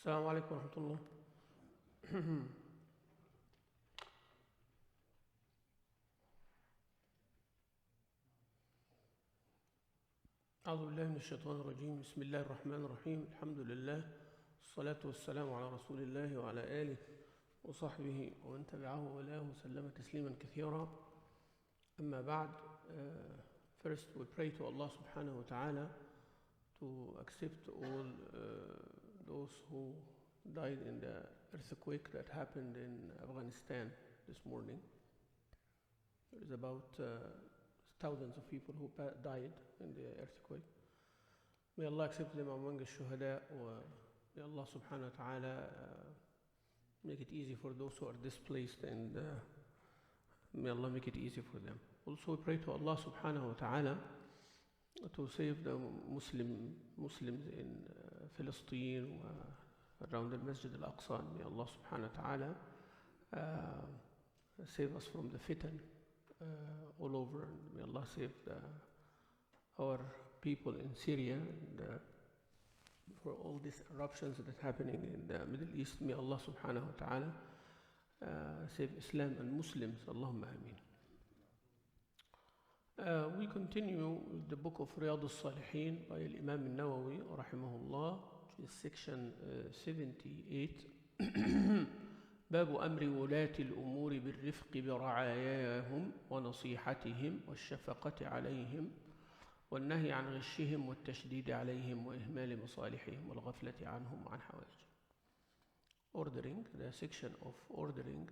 السلام عليكم ورحمة الله. أعوذ بالله من الشيطان الرجيم. بسم الله الرحمن الرحيم. الحمد لله والصلاة والسلام على رسول الله وعلى آله وصحبه ومن تبعه وله وسلم تسليما كثيرا. أما بعد, first we pray to Allah subhanahu wa ta'ala to accept all those who died in the earthquake that happened in Afghanistan this morning. There is about thousands of people who died in the earthquake. May Allah accept them among the shuhada, may Allah subhanahu wa ta'ala make it easy for those who are displaced, and may Allah make it easy for them. Also we pray to Allah subhanahu wa ta'ala to save the Muslims in Palestine, around the Masjid al-Aqsa. May Allah subhanahu wa ta'ala save us from the fitan all over. May Allah save our people in Syria and for all these eruptions that are happening in the Middle East. May Allah subhanahu wa ta'ala save Islam and Muslims. Allahumma ameen. We continue with the book of Riyad-us-Saliheen by Imam al-Nawawi rahimahullah, which is section 78. باب أمر ولاة الأمور بالرفق برعاياهم ونصيحتهم والشفقة عليهم والنهي عن غشهم والتشديد عليهم وإهمال مصالحهم والغفلة عنهم وعن حوائجهم. Ordering, the section of ordering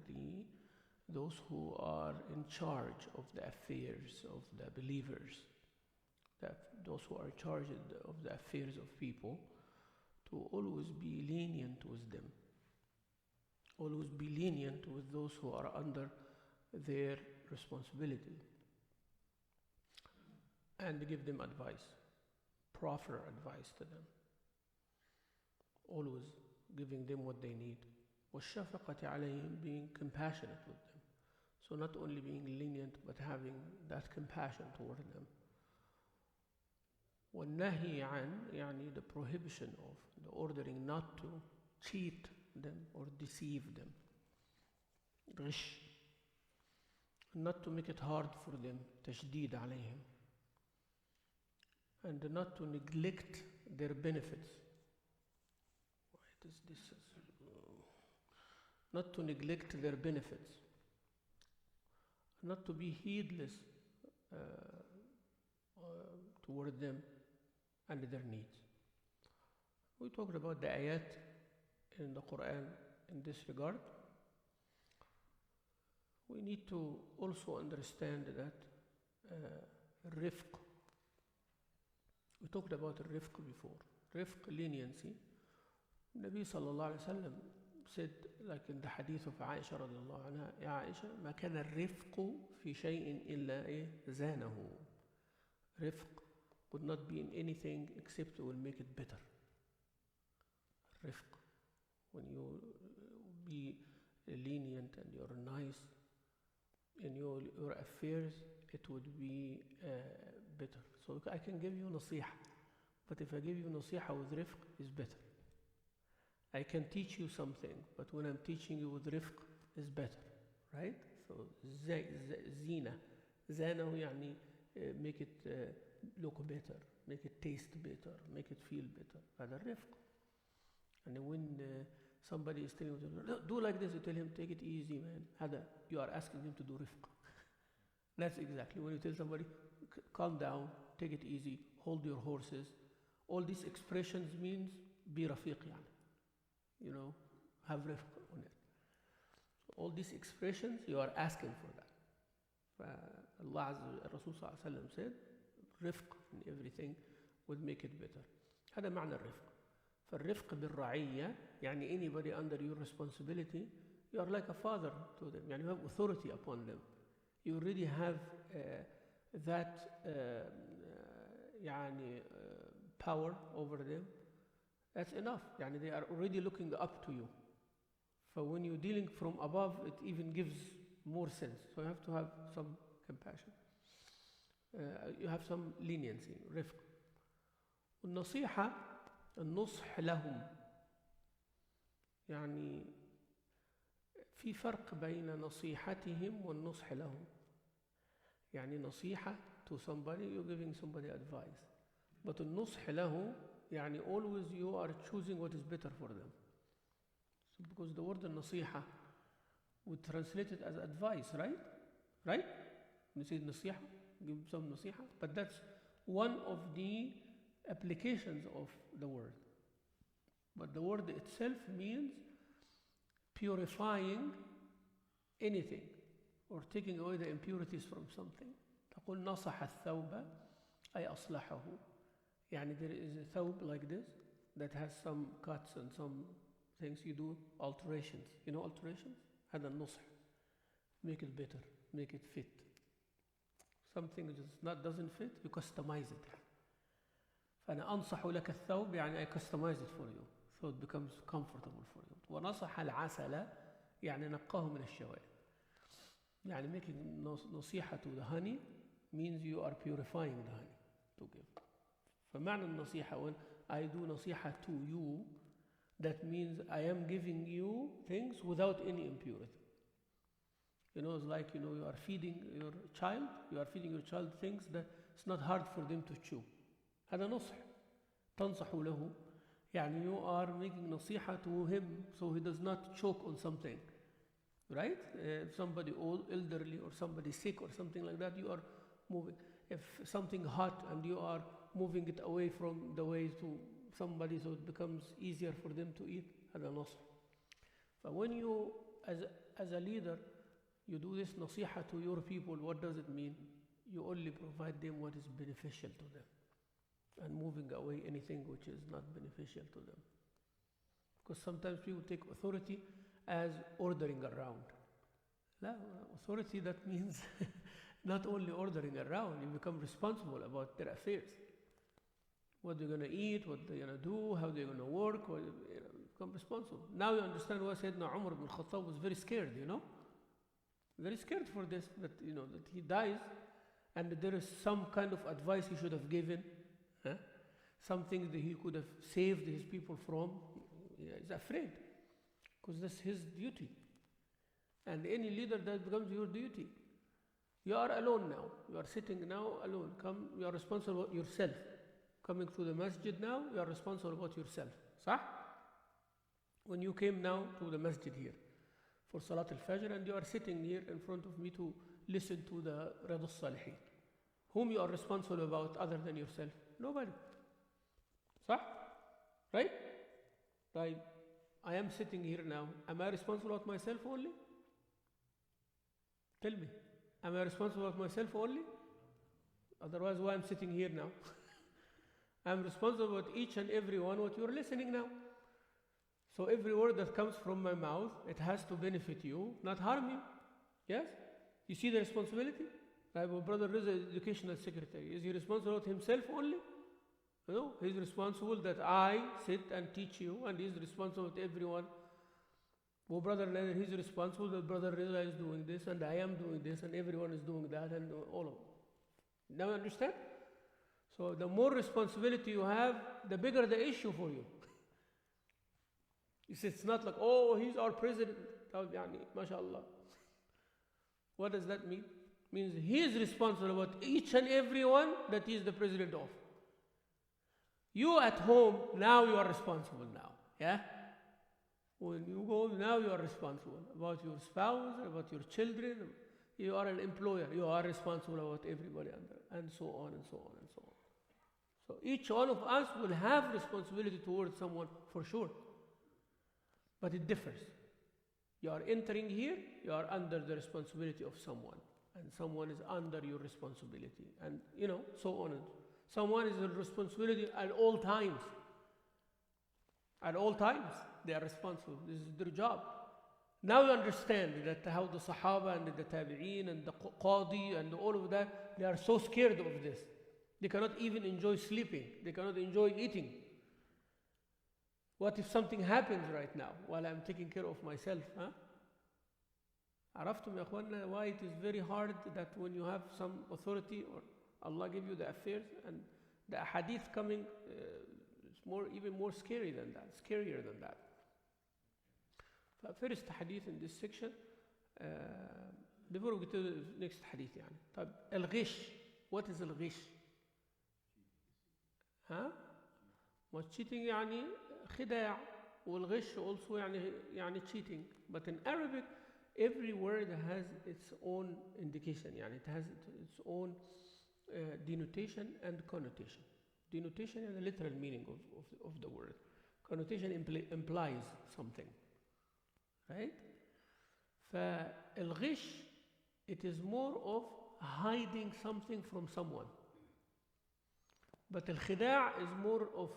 those who are in charge of the affairs of the believers, those who are in charge of the affairs of people, to always be lenient with them. Always be lenient with those who are under their responsibility, and give them advice, proffer advice to them, always giving them what they need. وَالشَّفَقَةِ عَلَيْهِمْ, being compassionate with them. So not only being lenient, but having that compassion toward them. وَالنَّهِي عَنْ, يعني the prohibition of, the ordering not to cheat them or deceive them. غش, not to make it hard for them. تشديد عليهم, and not to neglect their benefits. Not to neglect their benefits, not to be heedless toward them and their needs. We talked about the ayat in the Quran in this regard. We need to also understand that rifq. We talked about rifq before. Rifq, leniency. Nabi sallallahu alayhi wa sallam said, like in the hadith of Aisha radiallahu anha, Ya Aisha, ما كان الرفق في شيء إلا زانه. Rifq would not be in anything except it will make it better. Rifq, when you be lenient and you're nice in your affairs, it would be better. So I can give you nasiha, but if I give you nasiha with rifq, it's better. I can teach you something, but when I'm teaching you with rifq, it's better, right? So zina, zanahu يعني make it look better, make it taste better, make it feel better. هذا الرفق. And when somebody is telling you, do like this, you tell him, take it easy, man. هذا, you are asking him to do rifq. That's exactly when you tell somebody, calm down, take it easy, hold your horses. All these expressions means be rafiq يعني. You know, have rifq on it. So all these expressions, you are asking for that. Allah Rasul sallallahu alayhi wa sallam said, rifq in everything would make it better. هذا معنى الرفق. فالرفق بالرعية, يعني anybody under your responsibility, you are like a father to them. يعني you have authority upon them. You already have that يعني power over them. That's enough. يعني they are already looking up to you. So when you're dealing from above, it even gives more sense. So you have to have some compassion. You have some leniency, رفق. والنصيحة, النصح لهم, يعني في فرق بين نصيحتهم والنصح لهم. يعني نصيحة to somebody, you're giving somebody advice. But النصح له يعني always you are choosing what is better for them. So because the word النصيحة we translate it as advice, right? Right? We say نصيحة, give some نصيحة, but that's one of the applications of the word. But the word itself means purifying anything or taking away the impurities from something. تقول نصح الثوب أي أصلحه. يعني there is a thawb like this that has some cuts and some things you do, alterations. You know alterations? هذا النصح. Make it better, make it fit. Something that doesn't fit, you customize it. فأنا أنصح لك الثوب يعني I customize it for you so it becomes comfortable for you. ونصح العسل يعني نقاه من الشوائب. يعني making نصيحة to the honey means you are purifying the honey to give. فمعنى النصيحة when I do نصيحة to you, that means I am giving you things without any impurity. You know, it's like, you know, you are feeding your child things that it's not hard for them to chew. هذا نصح. تنصح له يعني you are making نصيحة to him so he does not choke on something. Right? If somebody old, elderly, or somebody sick or something like that, you are moving. If something hot and you are moving it away from the way to somebody so it becomes easier for them to eat, هذا نصح. But when you, as a leader, you do this نصيحة to your people, what does it mean? You only provide them what is beneficial to them and moving away anything which is not beneficial to them. Because sometimes people take authority as ordering around. لا, authority that means not only ordering around, you become responsible about their affairs. What they're going to eat, what they're going to do, how they're going to work, you become responsible. Now you understand why Sayyidina Umar ibn Khattab was very scared, you know? Very scared for this, that, you know, that he dies and there is some kind of advice he should have given, something that he could have saved his people from. He's afraid because that's his duty. And any leader, that becomes your duty. You are alone now. You are sitting now alone. You are responsible about yourself. Coming to the masjid now, you are responsible about yourself. صح? When you came now to the masjid here for Salat al-Fajr and you are sitting here in front of me to listen to the Riyad-us-Saliheen, whom you are responsible about other than yourself? Nobody. صح? Right? Right. I am sitting here now. Am I responsible about myself only? Tell me. Am I responsible about myself only? Otherwise, why I'm sitting here now? I'm responsible about each and every one what you're listening now. So every word that comes from my mouth, it has to benefit you, not harm you. Yes? You see the responsibility? Like my brother is an educational secretary. Is he responsible about himself only? No, he's responsible that I sit and teach you, and he's responsible to everyone. Oh, brother, he's responsible that brother Reza is doing this, and I am doing this, and everyone is doing that, and all of it. Now you understand? So the more responsibility you have, the bigger the issue for you. It's not like, oh, he's our president. MashaAllah. What does that mean? It means he is responsible about each and every one that he is the president of. You at home, now you are responsible now. Yeah? When you go, now you are responsible about your spouse, about your children. You are an employer. You are responsible about everybody under, and so on and so on and so on. So each one of us will have responsibility towards someone for sure. But it differs. You are entering here, you are under the responsibility of someone. And someone is under your responsibility. And, you know, so on and so on. Someone is a responsibility at all times. At all times, they are responsible. This is their job. Now you understand that how the Sahaba and the Tabi'een and the Qadi and all of that, they are so scared of this. They cannot even enjoy sleeping. They cannot enjoy eating. What if something happens right now while I'm taking care of myself? عرفتم يا أخوانا why it is very hard that when you have some authority or Allah give you the affairs and the hadith coming, it's even more scary than that, scarier than that. First hadith in this section, before we get to the next hadith يعني. طيب الغش, what is الغش؟ ها؟ ما cheating يعني خداع, والغش also يعني cheating. But in Arabic, every word has its own indication, يعني it has its own denotation and connotation. Denotation is the literal meaning of the word. Connotation implies something, right? فالغش, it is more of hiding something from someone. But الخداع is more of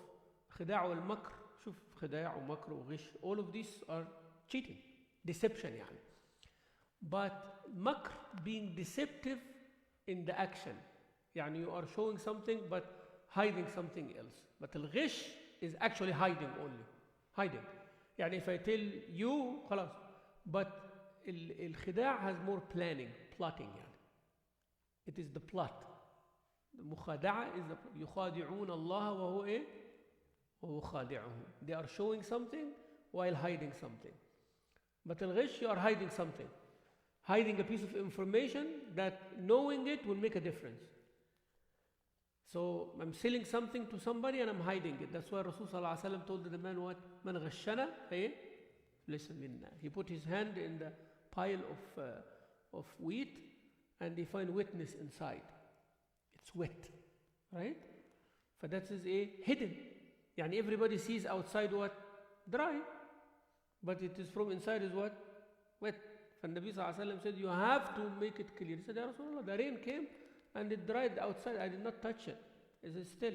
خداع والمكر. شوف, خداع ومكر وغش, all of these are cheating, deception يعني. But مكر being deceptive in the action, يعني you are showing something but hiding something else. But الغش is actually hiding only, hiding. يعني if I tell you خلاص, but الخداع has more planning, plotting يعني. It is the plot. المخادعة is the يخادعون الله وهو إيه؟ وهو خادعهم. They are showing something while hiding something. But الغش, you are hiding something. Hiding a piece of information that knowing it will make a difference. So I'm selling something to somebody and I'm hiding it. That's why Rasul sallallahu alaihi wasallam told the man what? Man ghashana, listen minna. He put his hand in the pile of wheat and he find wetness inside. It's wet, right? But that is hidden. Yani everybody sees outside what? Dry. But it is from inside is what? Wet. And Nabi sallallahu alaihi wasallam said, you have to make it clear. He said, Ya Rasulullah, the rain came and it dried outside. I did not touch it. He said, still,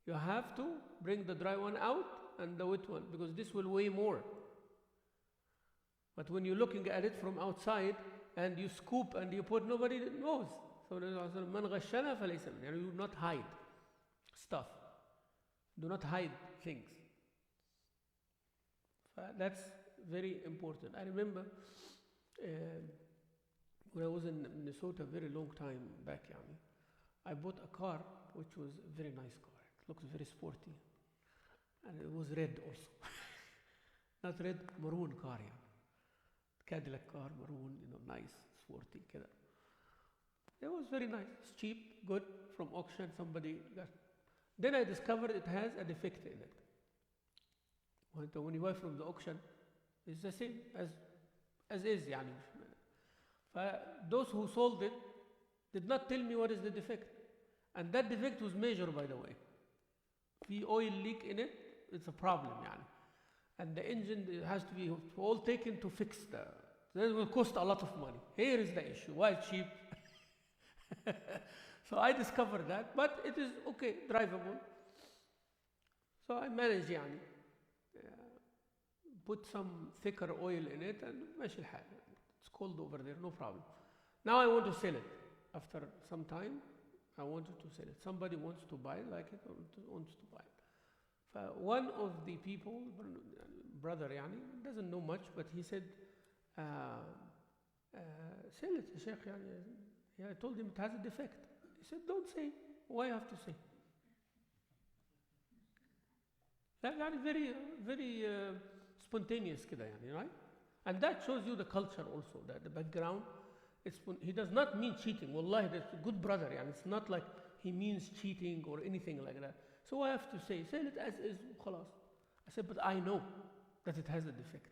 you have to bring the dry one out and the wet one, because this will weigh more. But when you're looking at it from outside and you scoop and you put, nobody knows. So man ghashana falaysa min. You do not hide stuff. Do not hide things. That's very important. I remember when I was in Minnesota a very long time back, I bought a car which was a very nice car. It looked very sporty. And it was red also. Not red, maroon car. Cadillac car, maroon, nice, sporty. كده. It was very nice. It's cheap, good, from auction, somebody got. Then I discovered it has a defect in it. When you buy from the auction, it's the same as is. Those who sold it did not tell me what is the defect. And that defect was major, by the way. The oil leak in it, it's a problem. And the engine has to be all taken to fix the. That will cost a lot of money. Here is the issue. Why cheap? So I discovered that, but it is okay, drivable. So I managed put some thicker oil in it and ماشي الحال. It's cold over there, no problem. Now I want to sell it. After some time, I wanted to sell it. Somebody wants to buy it, like it, or wants to buy it. One of the people, brother doesn't know much, but he said, sell it, Sheikh. I told him it has a defect. He said, don't say. Why have to say? Very, very spontaneous كده right? And that shows you the culture also, the background. He does not mean cheating. Wallahi, that's a good brother. It's not like he means cheating or anything like that. So I have to say, sell it as is, خلاص. I said, but I know that it has a defect.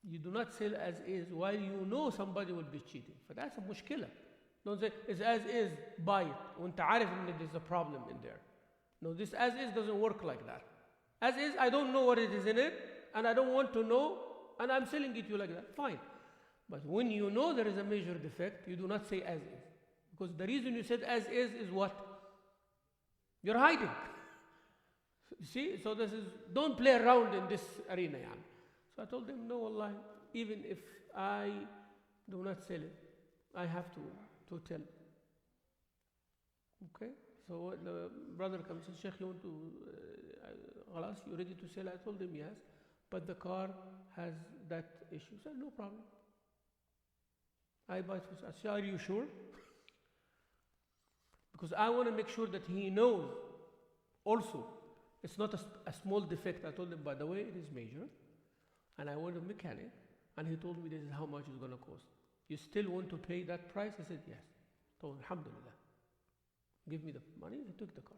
You do not sell as is while you know somebody will be cheating. But that's a mushkila. Don't say, it's as is, buy it. وانت عارف that there's a problem in there. No, this as is doesn't work like that. As is, I don't know what it is in it, and I don't want to know, and I'm selling it to you like that. Fine. But when you know there is a major defect, you do not say as is. Because the reason you said as is what? You're hiding. See? So this is, don't play around in this arena. So I told him, no, Allah, even if I do not sell it, I have to tell. Okay? So the brother comes and says, Sheikh, you want to, خلاص, you ready to sell? I told him yes, but the car has that issue. He said, no problem. I buy it. I said, are you sure? Because I want to make sure that he knows also it's not a small defect. I told him, by the way, it is major. and I want a mechanic, and he told me this is how much it's going to cost. You still want to pay that price? I said, yes. So, alhamdulillah. Give me the money, he took the car.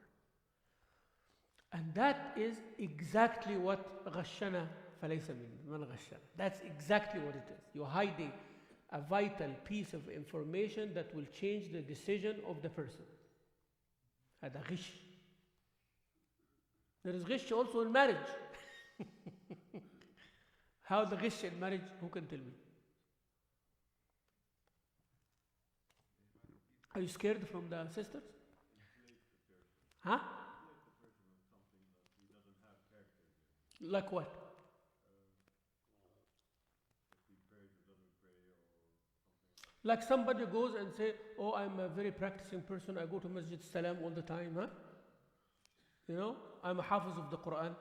And that is exactly what غشنا فليس من غشنا. That's exactly what it is. You're hiding a vital piece of information that will change the decision of the person. هذا غش. There is غش also in marriage. How the غش in marriage, who can tell me? Are you scared from the sisters? Huh? Like what? Like somebody goes and say, oh, I'm a very practicing person, I go to Masjid Salam all the time, huh? You know, I'm a hafiz of the Quran,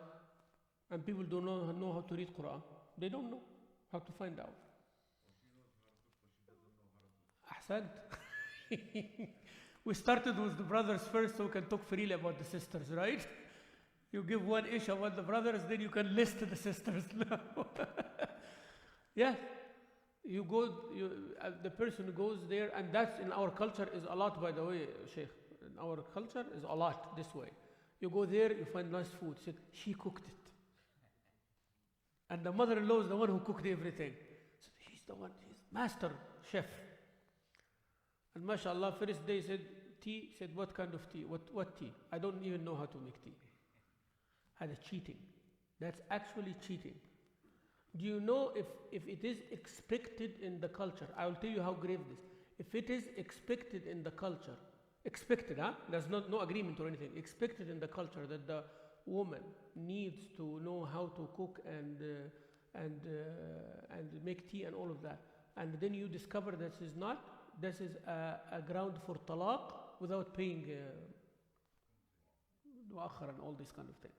and people don't know how to read Quran. They don't know how to find out. Ahsant. We started with the brothers first so we can talk freely about the sisters, right? You give one issue about the brothers, then you can list the sisters now. Yeah. You go, the person goes there, and that's in our culture is a lot, by the way, Sheikh. In our culture is a lot this way. You go there, you find nice food. Said, she cooked it. And the mother-in-law is the one who cooked everything. Said, he's the one, he's master chef. And mashallah, first day said, tea. Said, what kind of tea? What tea? I don't even know how to make tea. Had a cheating. That's actually cheating. Do you know if it is expected in the culture? I will tell you how grave this. If it is expected in the culture, expected, huh? There's no agreement or anything. Expected in the culture that the woman needs to know how to cook and make tea and all of that, and then you discover this is not. This is a ground for talaq without paying mu'akhar and all this kind of thing.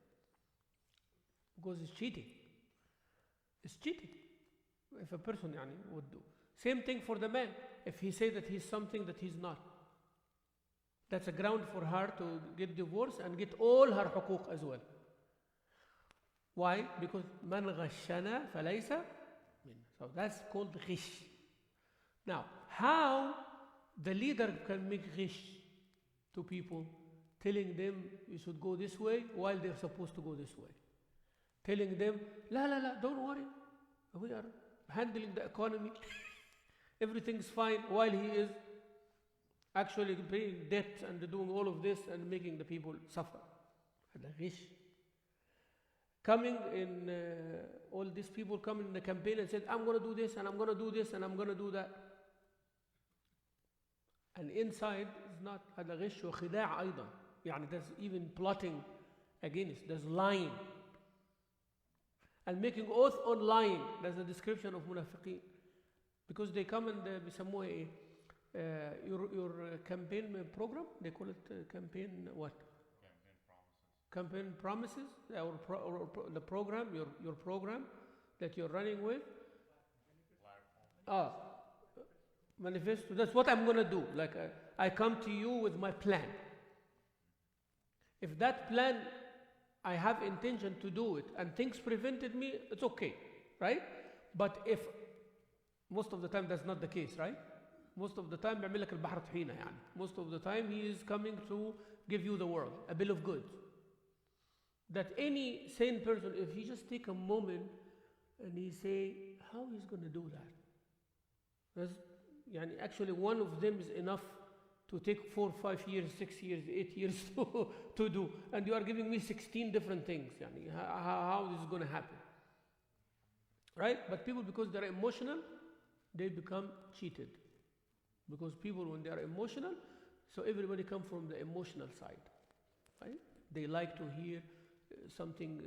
Because it's cheating. It's cheating. If a person would do. Same thing for the man. If he says that he's something that he's not. That's a ground for her to get divorced and get all her حقوق as well. Why? Because man غشنا فليس منا. So that's called غش. Now, how the leader can make غش to people, telling them you should go this way while they're supposed to go this way. Telling them, la, don't worry. We are handling the economy. Everything's fine while he is actually paying debt and doing all of this and making the people suffer. Coming in, all these people come in the campaign and said, I'm going to do this and I'm going to do this and I'm going to do that. And inside is not هذا غش وخداع أيضا. There's even plotting against. There's lying. And making oath on lying. That's the description of munafiqeen. Because they come and بيسموها ايه? Your campaign program, they call it campaign what? Campaign promises. The program, your program that you're running with. Manifesto. That's what I'm going to do. Like I come to you with my plan. If that plan, I have intention to do it and things prevented me, it's okay, right? But if most of the time that's not the case, right? Most of the time بيعمل لك البحر طحينة يعني. Most of the time he is coming to give you the world, a bill of goods. That any sane person, if he just take a moment and he say, how he's going to do that? That's, actually one of them is enough to take 4, 5 years, 6 years, 8 years to do. And you are giving me 16 different things. How this is going to happen? Right? But people, because they're emotional, they become cheated. Because people, when they are emotional, so everybody comes from the emotional side. Right? They like to hear something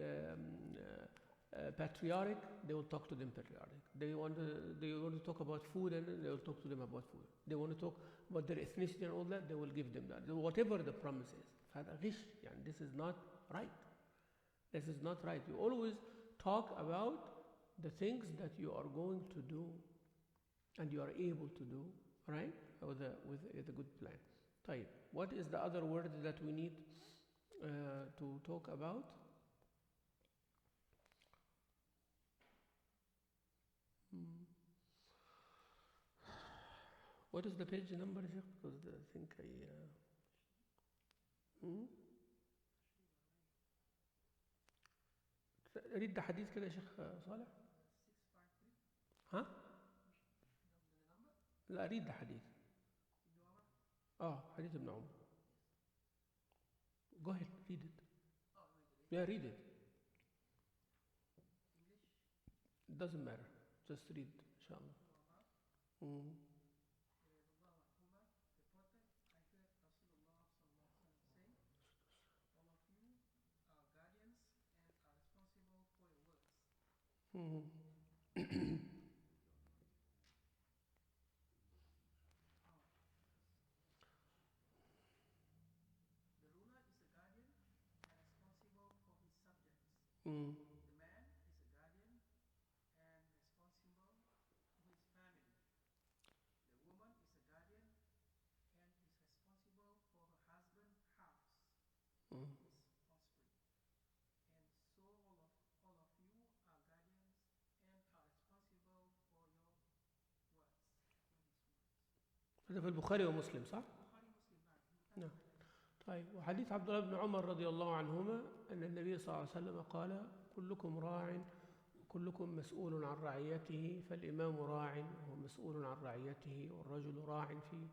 patriotic, they will talk to them patriotic. They want to talk about food, and they will talk to them about food. They want to talk about their ethnicity and all that, they will give them that. Whatever the promise is. This is not right. This is not right. You always talk about the things that you are going to do and you are able to do, right? With a good plan. طيب. What is the other word that we need to talk about? What is the page number, Sheikh? Because I think I... read the hadith كده يا شيخ صالح. ها؟ لا read the hadith. حديث ابن عمر. Go ahead, read it. Yeah, read it. It doesn't matter. Just read, inshallah. The man is a guardian and responsible to his family. The woman is a guardian and is responsible for her husband's house, his offspring. And so all of you are guardians and are responsible for your words. هذا في البخاري ومسلم صح؟ البخاري مسلم نعم. طيب، وحديث عبد الله بن عمر رضي الله عنهما أن النبي صلى الله عليه وسلم قال: كلكم راع وكلكم مسؤول عن رعيته، فالإمام راع وهو مسؤول عن رعيته، والرجل راع في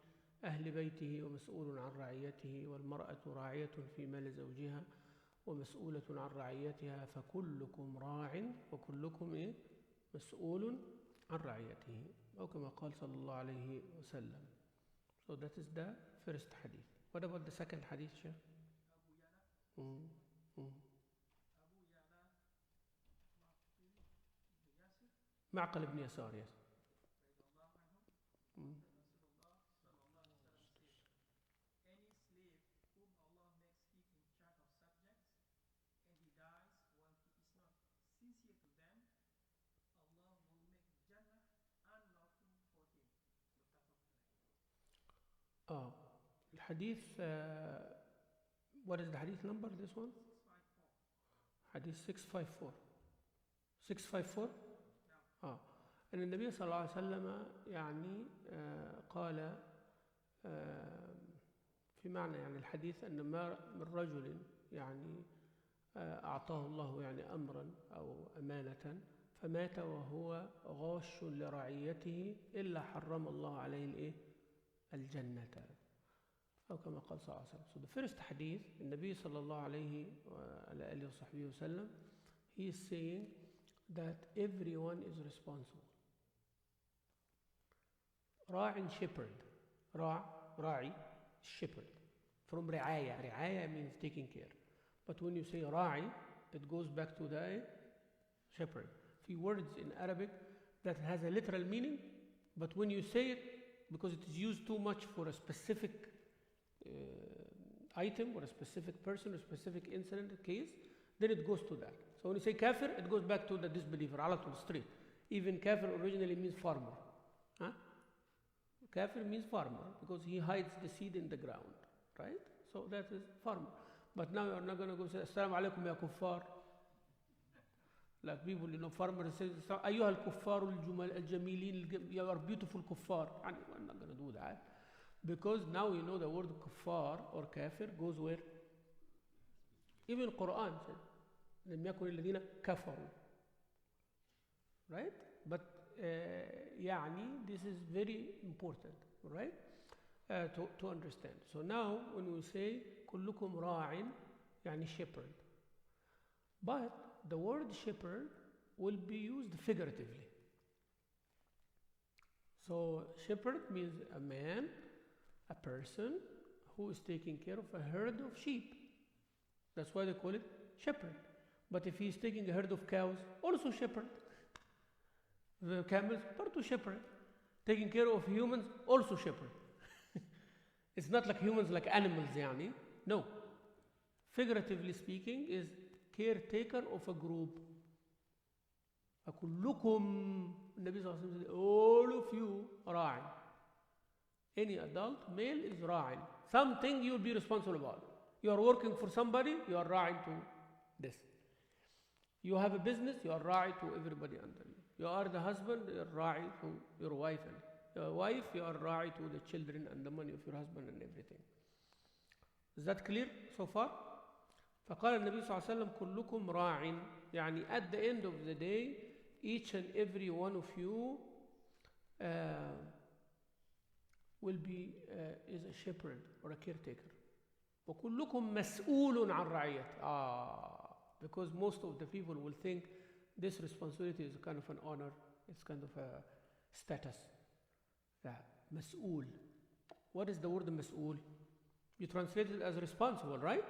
أهل بيته ومسؤول عن رعيته، والمرأة راعية في مال زوجها ومسؤولة عن رعيتها، فكلكم راع وكلكم مسؤول عن رعيته، أو كما قال صلى الله عليه وسلم. So that is the first hadith. What about the second hadith, Sheikh? معقل بن يسار, yes. Any slave whom Allah makes him in charge of subjects and he dies while he is not sincere to them, Allah will make Jannah unlawful for him. الحديث what is the hadith number, this one? 654. Hadith 654. 654? أن النبي صلى الله عليه وسلم يعني قال في معنى يعني الحديث أن ما من رجل يعني أعطاه الله يعني أمرا أو أمانة فمات وهو غاش لرعيته إلا حرم الله عليه الجنة، أو كما قال صلى الله عليه وسلم. So the first hadith, النبي صلى الله عليه وآله وصحبه وسلم, he is saying that everyone is responsible. راع shepherd. راعي shepherd. From رعاية means taking care. But when you say راعي, it goes back to the shepherd. Few words in Arabic that has a literal meaning, but when you say it, because it is used too much for a specific item or a specific person or a specific incident case, then it goes to that. So when you say kafir, it goes back to the disbeliever, ala tul straight. Even kafir originally means farmer. Kafir means farmer because he hides the seed in the ground, right? So that is farmer. But now you're not going to go say, Assalamu alaikum ya kuffar. Like people, farmers say, Ayyuha al-kuffar al-jamilin, you are beautiful kuffar. And we're not going to do that. Because now we know the word kuffar or kafir goes where? Even Quran said, لم يكن الذين كفروا. Right? But يعني this is very important, right? To understand. So now when we say كلكم راع يعني shepherd. But the word shepherd will be used figuratively. So shepherd means a man, a person who is taking care of a herd of sheep. That's why they call it shepherd. But if he is taking a herd of cows, also shepherd. The camels, also shepherd. Taking care of humans, also shepherd. It's not like humans like animals, يعني. No. Figuratively speaking is caretaker of a group. أكلكم, النبي صلى الله عليه وسلم said, all of you راع. Any adult male is راع. Something you will be responsible about. You are working for somebody, you are راع to this. You have a business, you are راع to everybody under you. You are the husband, you are راع to your wife. wife, you are ra'i to the children and the money of your husband and everything. Is that clear so far? فقال النبي صلى الله عليه وسلم كلكم راع. يعني at the end of the day, each and every one of you will be is a shepherd or a caretaker. وكلكم مسؤول عن رعيته. Because most of the people will think this responsibility is kind of an honor, it's kind of a status. مسؤول. What is the word مسؤول? You translate it as responsible, right?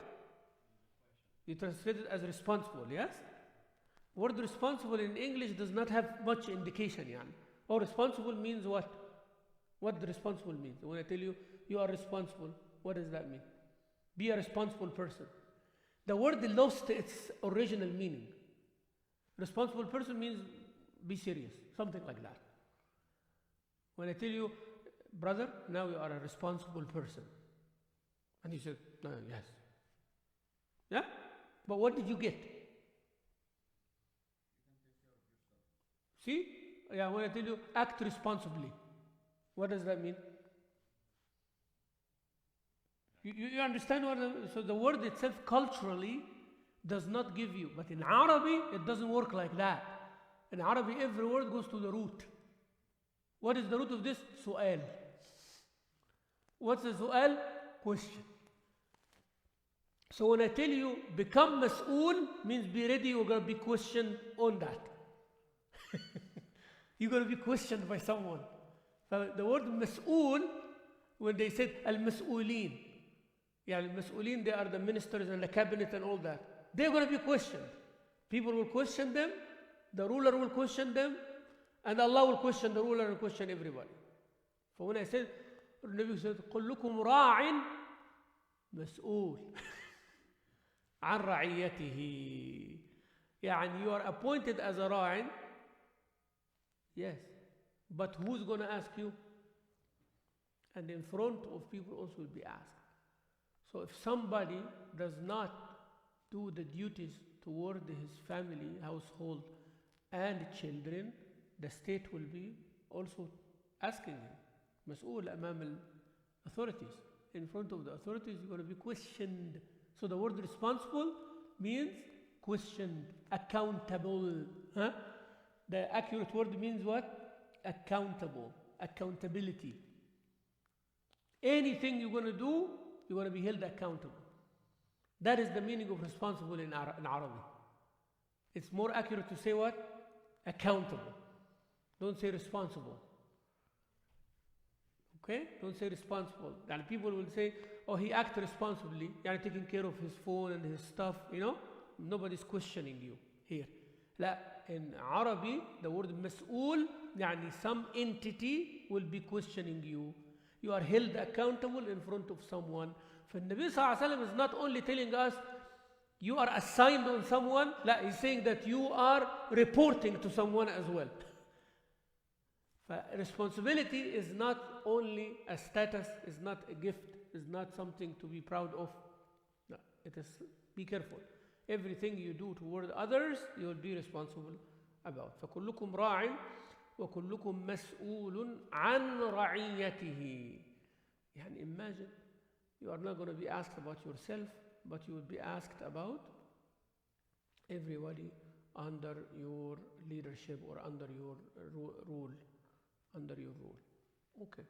You translate it as responsible, yes? Word responsible in English does not have much indication. يعني. Or responsible means what? What the responsible means. When I tell you, you are responsible, what does that mean? Be a responsible person. The word lost its original meaning. Responsible person means be serious, something like that. When I tell you, brother, now you are a responsible person. And you said, no, yes. Yeah? But what did you get? See? Yeah, when I tell you, act responsibly, what does that mean? You understand what so the word itself culturally does not give you, but in Arabic it doesn't work like that. In Arabic every word goes to the root. What is the root of this? Su'al. What's the su'al? Question. So when I tell you become mas'ool means be ready, you're going to be questioned on that. You're going to be questioned by someone. So the word mas'ool, when they said al-mas'oolin, al-mas'oolin, they are the ministers and the cabinet and all that. They're going to be questioned. People will question them, the ruler will question them, and Allah will question the ruler and question everybody. So when I said, the Nabi said, كلكم راع مسؤول عن رعيته. يعني you are appointed as a راع. Yes. But who's going to ask you? And in front of people also will be asked. So if somebody does not do the duties toward his family, household, and children, the state will be also asking him. مسؤول أمام authorities. In front of the authorities, you're going to be questioned. So the word responsible means questioned, accountable. Huh? The accurate word means what? Accountable, accountability. Anything you're going to do, you're going to be held accountable. That is the meaning of responsible in Arabic. It's more accurate to say what? Accountable. Don't say responsible. Okay? Don't say responsible. And people will say, oh, he acted responsibly. You're taking care of his phone and his stuff, you know? Nobody's questioning you here. لا, in Arabic, the word مسؤول, يعني some entity will be questioning you. You are held accountable in front of someone. فالنبي صلى الله عليه وسلم is not only telling us you are assigned on someone, لا, he's saying that you are reporting to someone as well. Responsibility is not only a status, is not a gift, is not something to be proud of. No, it is, be careful. Everything you do toward others, you will be responsible about. فكلكم راع وكلكم مسؤول عن رعيته. يعني imagine you are not going to be asked about yourself, but you will be asked about everybody under your leadership or under your rule. Under your rule. Okay.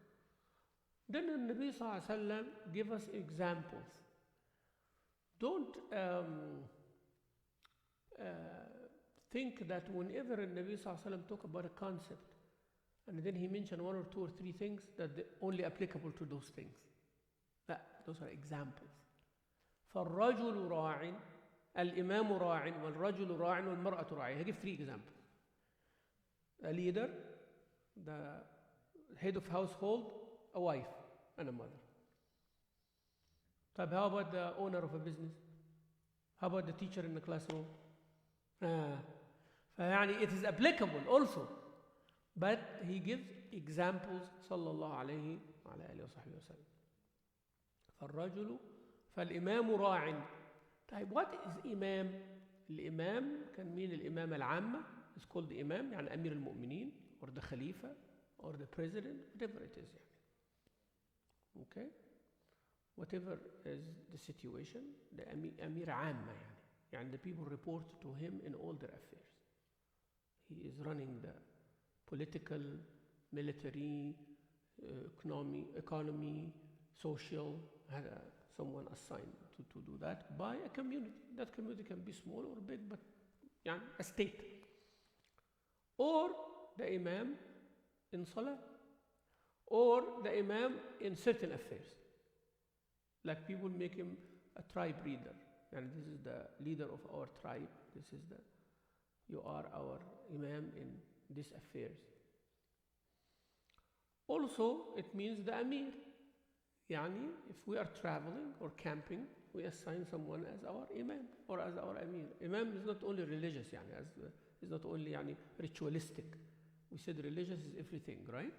Then the Nabi Sallallahu Alaihi Wasallam give us examples. Don't think that whenever the Nabi Sallallahu Alaihi Wasallam talk about a concept and then he mentioned one or two or three things that they're only applicable to those things. Those are examples. فالرجل راع الإمام راع والرجل راع والمرأة راعية. I give three examples. A leader, the head of household, a wife and a mother. How about the owner of a business? How about the teacher in the classroom? فيعني it is applicable also. But he gives examples صلى الله عليه وعلى آله وصحبه وسلم. فالرجل فالإمام راع. طيب what is إمام? الإمام can mean الإمامة العامة. It's called the إمام يعني أمير المؤمنين or the Khalifa or the president, whatever it is. يعني. Okay? Whatever is the situation, the Amir Amma, يعني the people report to him in all their affairs. He is running the political, military, economy, social, had someone assigned to do that by a community. That community can be small or big, but يعني a state. Or the imam in salah, or the imam in certain affairs. Like people make him a tribe leader, and this is the leader of our tribe. You are our imam in these affairs. Also, it means the amir. Yani, if we are traveling or camping, we assign someone as our imam or as our amir. Imam is not only religious, is not only ritualistic. We said religious is everything, right?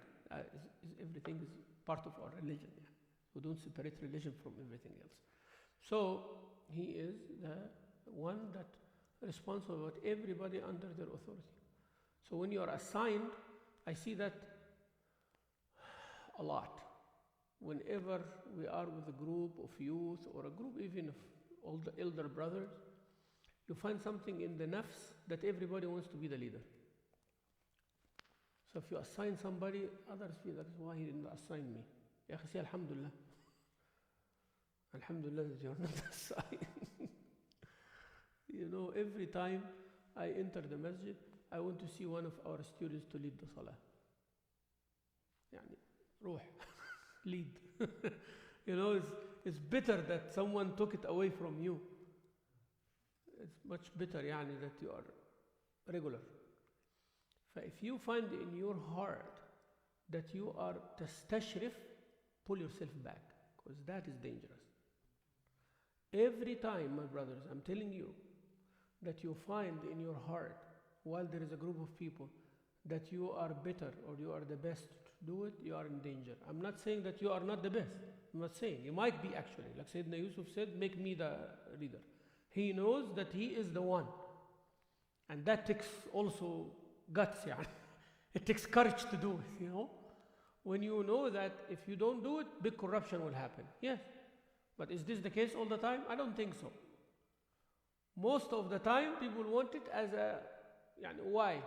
Everything is part of our religion. We don't separate religion from everything else. So he is the one that responsible about everybody under their authority. So when you are assigned, I see that a lot. Whenever we are with a group of youth or a group even of all the elder brothers, you find something in the nafs that everybody wants to be the leader. So if you assign somebody, others feel that is why he didn't assign me. Ya akhi, say alhamdulillah. Alhamdulillah that you are not assigned. You know, every time I enter the masjid, I want to see one of our students to lead the salah. Yani, ruh, lead. You know, it's better that someone took it away from you. It's much better yani, that you are regular. If you find in your heart that you are tastashrif, pull yourself back, because that is dangerous. Every time, my brothers, I'm telling you, that you find in your heart, while there is a group of people, that you are better or you are the best to do it, you are in danger. I'm not saying that you are not the best. I'm not saying. You might be actually. Like Sayyidina Yusuf said, make me the leader. He knows that he is the one. And that takes also guts. It takes courage to do it, you know. When you know that if you don't do it, big corruption will happen. Yes. But is this the case all the time? I don't think so. Most of the time, people want it as a, why?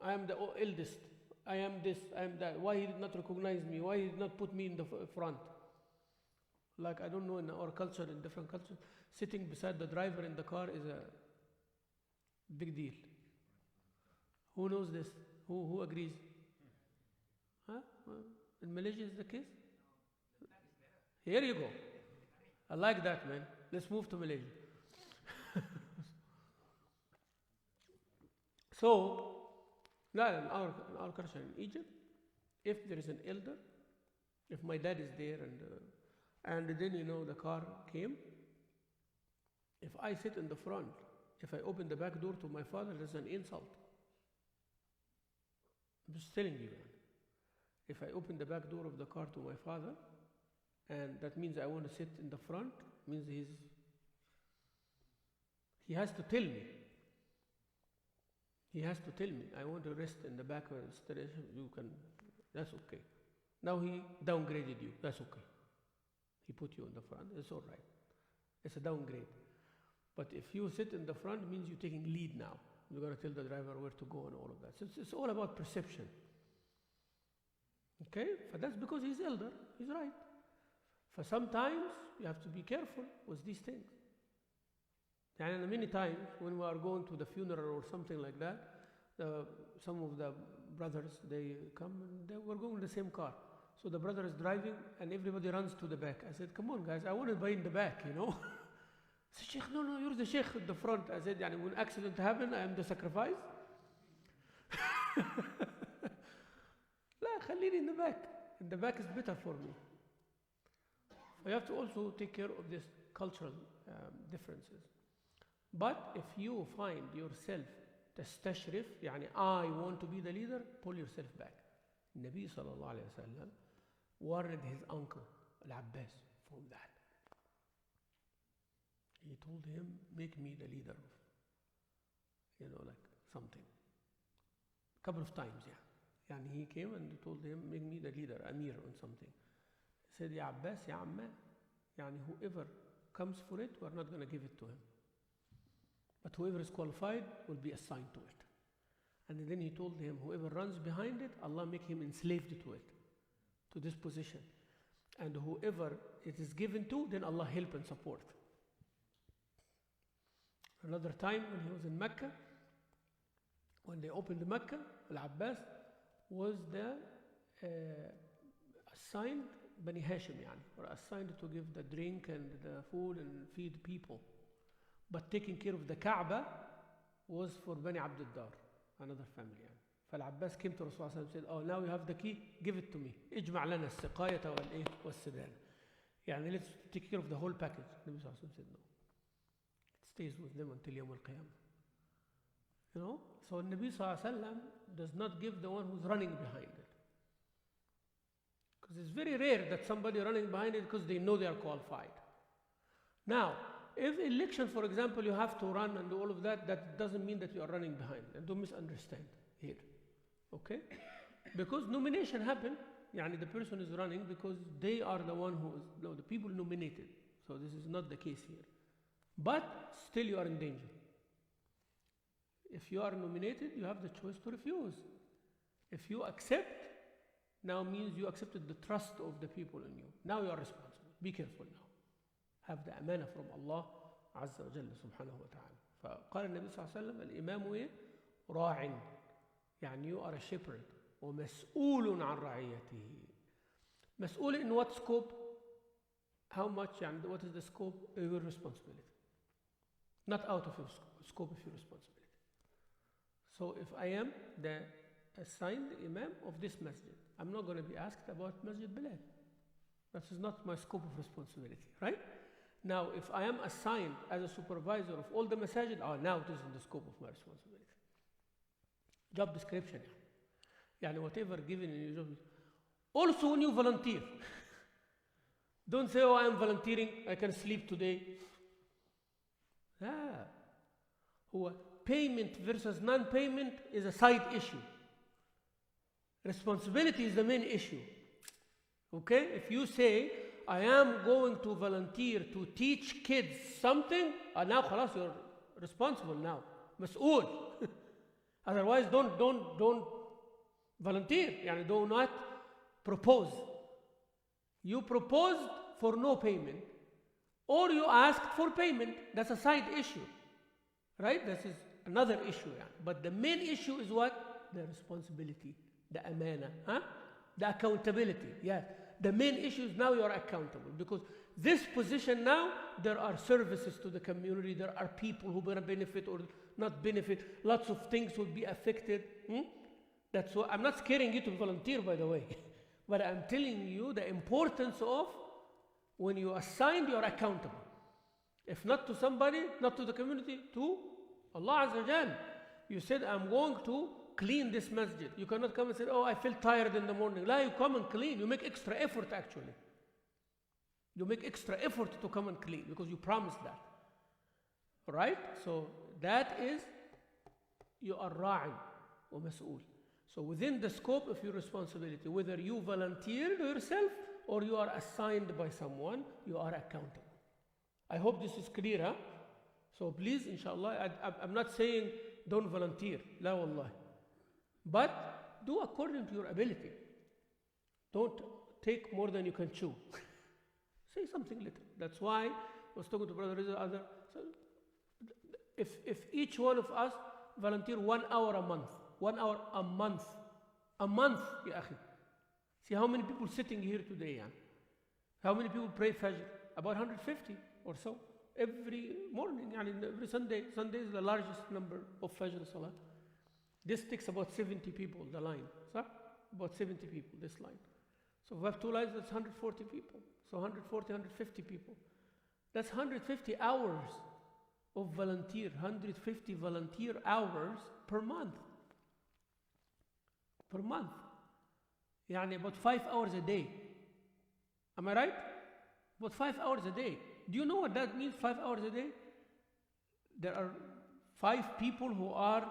I am the eldest. I am this, I am that. Why he did not recognize me? Why he did not put me in the front? Like, I don't know, in our culture, in different cultures, sitting beside the driver in the car is a big deal. Who knows this? Who agrees? Huh? In Malaysia is the case? Here you go. I like that, man. Let's move to Malaysia. So, now in our culture in Egypt, if there is an elder, if my dad is there and then the car came, if I sit in the front, if I open the back door to my father, that's an insult. I'm just telling you. If I open the back door of the car to my father, and that means I want to sit in the front, means he has to tell me. He has to tell me, I want to rest in the back of the station, that's okay. Now he downgraded you, that's okay. He put you in the front, it's all right. It's a downgrade. But if you sit in the front, it means you're taking lead now. You're going to tell the driver where to go and all of that. So it's all about perception. Okay? But that's because he's elder, he's right. For sometimes, you have to be careful with these things. And many times, when we are going to the funeral or something like that, some of the brothers, they come and we're going in the same car. So the brother is driving and everybody runs to the back. I said, come on guys, I want to be in the back, you know. He said, Sheikh, no, you're the Sheikh at the front. I said, when accident happen, I am the sacrifice. La, khalini in the back. In the back is better for me. You have to also take care of these cultural differences. But if you find yourself tastashrif, I want to be the leader, pull yourself back. Nabi sallallahu alayhi wa sallam warned his uncle, Al-Abbas, from that. He told him, make me the leader of, like something. A couple of times, And he came and told him, make me the leader, Amir on something. He said, Ya Abbas, Ya Amma, yani whoever comes for it, we're not going to give it to him. But whoever is qualified will be assigned to it. And then he told him, whoever runs behind it, Allah make him enslaved to it, to this position. And whoever it is given to, then Allah help and support. Another time when he was in Mecca, when they opened Mecca, Al-Abbas was the assigned Bani Hashim, or assigned to give the drink and the food and feed people. But taking care of the Kaaba was for Bani Abd al-Dar, another family. فالعباس came to Rasulullah and said, oh, now you have the key, give it to me. اجمع لنا السقاية والسدان. يعني let's take care of the whole package. Nabi Sallallahu Alaihi Wasallam said no. It stays with them until Yawm al-Qiyamah. You know, so Nabi Sallallahu Alaihi Wasallam does not give the one who's running behind it. Because it's very rare that somebody running behind it because they know they are qualified. Now, if election, for example, you have to run and do all of that, that doesn't mean that you are running behind. And don't misunderstand here. Okay? Because nomination happened, the person is running because they are the one who is, no, the people nominated. So this is not the case here. But still you are in danger. If you are nominated, you have the choice to refuse. If you accept, now means you accepted the trust of the people in you. Now you are responsible. Be careful now. Have the amana from Allah Azza wa Jalla subhanahu wa ta'ala. فقال النبي صلى الله عليه وسلم الإمام راع. يعني you are a shepherd. ومسؤول عن رعيته. مسؤول in what scope? How much? What is the scope? Your responsibility. Not out of your scope of your responsibility. So if I am the assigned imam of this masjid, I'm not going to be asked about Masjid Bilal. That is not my scope of responsibility, right? Now, if I am assigned as a supervisor of all the masajid, now it is in the scope of my responsibility. Job description. Whatever given in your job. Also, when you volunteer, don't say, oh, I am volunteering, I can sleep today. Payment versus non-payment is a side issue. Responsibility is the main issue. Okay? If you say, I am going to volunteer to teach kids something, now خلاص, you're responsible now. مسؤول. Otherwise, don't volunteer. Do not propose. You proposed for no payment, or you asked for payment. That's a side issue. Right? This is another issue. But the main issue is what? The responsibility, the amana, the accountability. Yeah. The main issue is now you are accountable, because this position now, there are services to the community, there are people who will benefit or not benefit, lots of things will be affected. That's why I'm not scaring you to volunteer, by the way, but I'm telling you the importance of when you are assigned, you are accountable. If not to somebody, not to the community, to Allah Azza wa Jal. You said, I'm going to clean this masjid. You cannot come and say, oh, I feel tired in the morning. La, you come and clean. You make extra effort, actually. You make extra effort to come and clean because you promised that. Right? So that is, you are ra'i or mas'ool. So within the scope of your responsibility, whether you volunteered yourself or you are assigned by someone, you are accountable. I hope this is clear, huh? So please, inshallah, I'm not saying don't volunteer. La wallah. But do according to your ability. Don't take more than you can chew. Say something little. That's why I was talking to Brother Rizal other. So if each one of us volunteer 1 hour a month, 1 hour a month, ya akhi. See how many people sitting here today, yeah? How many people pray Fajr? About 150 or so. Every morning, every Sunday. Sunday is the largest number of Fajr Salah. This takes about 70 people, the line. So, about 70 people, this line. So if we have 2 lines, that's 140 people. So 140, 150 people. That's 150 hours of volunteer, 150 volunteer hours per month. Per month. About 5 hours a day. Am I right? About 5 hours a day. Do you know what that means, 5 hours a day? There are 5 people who are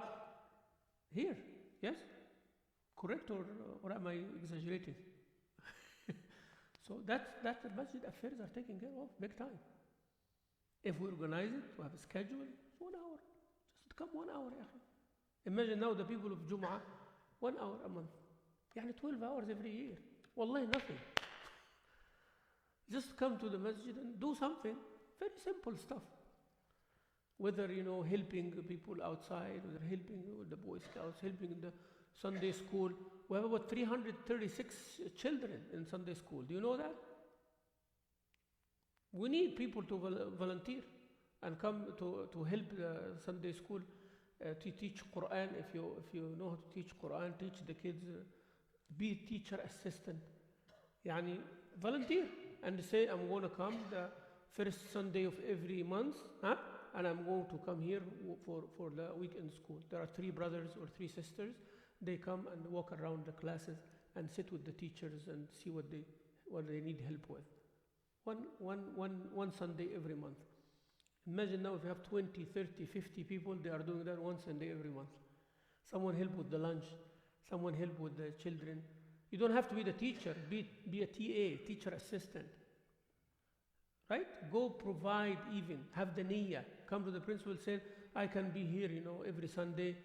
here, yes? Correct, or am I exaggerating? So that the masjid affairs are taken care of big time. If we organize it, we have a schedule, 1 hour. Just come 1 hour, ya akhi. Imagine now the people of Jum'ah, 1 hour a month. Yani 12 hours every year. Wallahi, nothing. Just come to the masjid and do something. Very simple stuff. Whether, helping people outside, whether helping the Boy Scouts, helping the Sunday school. We have about 336 children in Sunday school. Do you know that? We need people to volunteer and come to help the Sunday school to teach Quran. If you know how to teach Quran, teach the kids. Be teacher assistant. Yani volunteer and say, I'm going to come the first Sunday of every month, and I'm going to come here for the weekend school. There are 3 brothers or 3 sisters. They come and walk around the classes and sit with the teachers and see what they need help with. One Sunday every month. Imagine now if you have 20, 30, 50 people, they are doing that 1 Sunday every month. Someone help with the lunch, someone help with the children. You don't have to be the teacher, be a TA, teacher assistant. Right? Go provide even, have the niyyah. Come to the principal, say, I can be here, every Sunday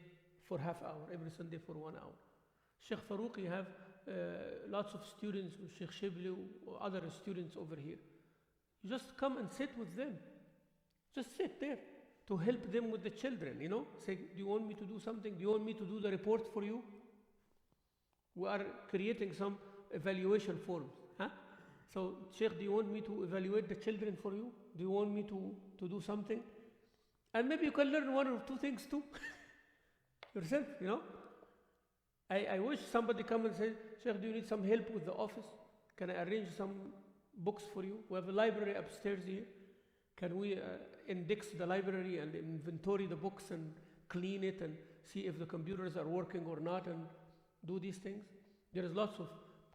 for half hour, every Sunday for 1 hour. Sheikh Farouqi have lots of students, Sheikh Shibli or other students over here. You just come and sit with them. Just sit there to help them with the children, Say, do you want me to do something? Do you want me to do the report for you? We are creating some evaluation forms. So, Sheikh, do you want me to evaluate the children for you? Do you want me to do something? And maybe you can learn 1 or 2 things too. Yourself, I wish somebody come and say, Sheikh, do you need some help with the office? Can I arrange some books for you? We have a library upstairs here. Can we index the library and inventory the books and clean it and see if the computers are working or not and do these things? There is lots of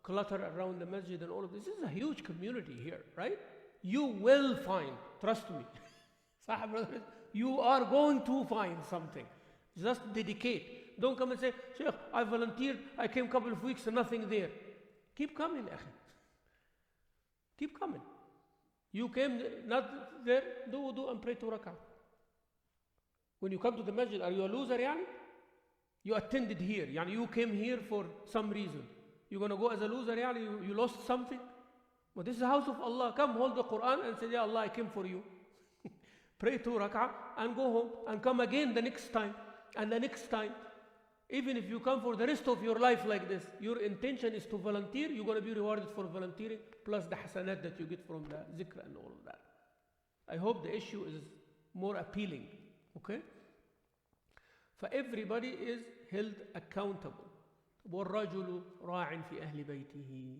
clutter around the masjid and all of this. This is a huge community here, right? You will find, trust me. Sahab brothers, you are going to find something. Just dedicate. Don't come and say, Sheikh, I volunteered, I came a couple of weeks and nothing there. Keep coming, akhi. Keep coming. You came not there, do wudu and pray 2 rak'ah. When you come to the masjid, are you a loser, yani? You attended here, yani you came here for some reason. You're going to go as a loser, yani? You lost something? But this is the house of Allah. Come hold the Quran and say, Ya Allah, I came for you. Pray 2 rak'ah and go home and come again the next time and the next time. Even if you come for the rest of your life like this, your intention is to volunteer, you're going to be rewarded for volunteering, plus the hasanat that you get from the zikr and all of that. I hope the issue is more appealing. Okay? For everybody is held accountable. وَالرَّجُلُ رَاعٍ فِي أَهْلِ بَيْتِهِ.